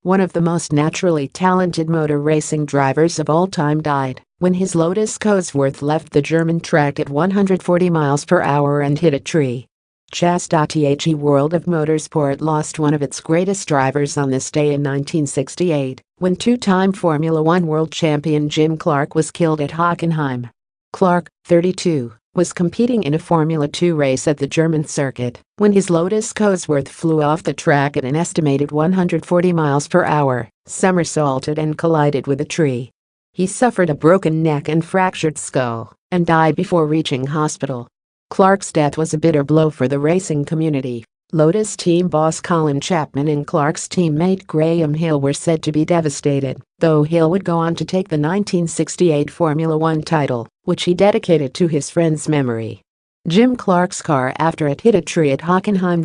one of the most naturally talented motor racing drivers of all time, died when his Lotus-Cosworth left the German track at 140 miles per hour and hit a tree. The world of motorsport lost one of its greatest drivers on this day in 1968, when two-time Formula One world champion Jim Clark was killed at Hockenheim. Clark, 32, was competing in a Formula 2 race at the German circuit when his Lotus-Cosworth flew off the track at an estimated 140 miles per hour, somersaulted and collided with a tree. He suffered a broken neck and fractured skull and died before reaching hospital. Clark's death was a bitter blow for the racing community. Lotus team boss Colin Chapman and Clark's teammate Graham Hill were said to be devastated, though Hill would go on to take the 1968 Formula One title, which he dedicated to his friend's memory. Jim Clark's car after it hit a tree at Hockenheim.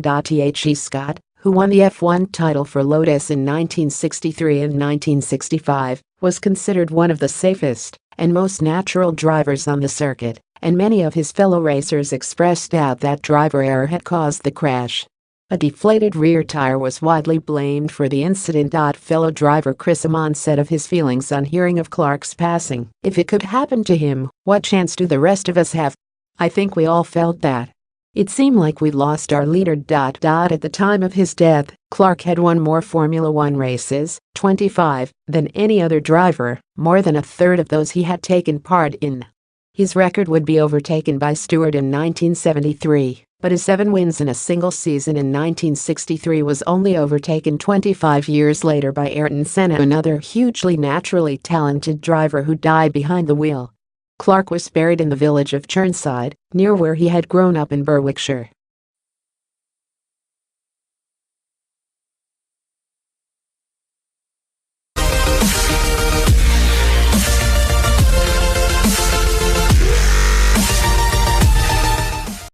Scott, who won the F1 title for Lotus in 1963 and 1965, was considered one of the safest and most natural drivers on the circuit, and many of his fellow racers expressed doubt that driver error had caused the crash. A deflated rear tire was widely blamed for the incident. Fellow driver Chris Amon said of his feelings on hearing of Clark's passing, "If it could happen to him, what chance do the rest of us have? I think we all felt that. It seemed like we lost our leader." At the time of his death, Clark had won more Formula One races, 25, than any other driver, more than a third of those he had taken part in. His record would be overtaken by Stewart in 1973, but his 7 wins in a single season in 1963 was only overtaken 25 years later by Ayrton Senna, another hugely naturally talented driver who died behind the wheel. Clark was buried in the village of Chirnside, near where he had grown up in Berwickshire.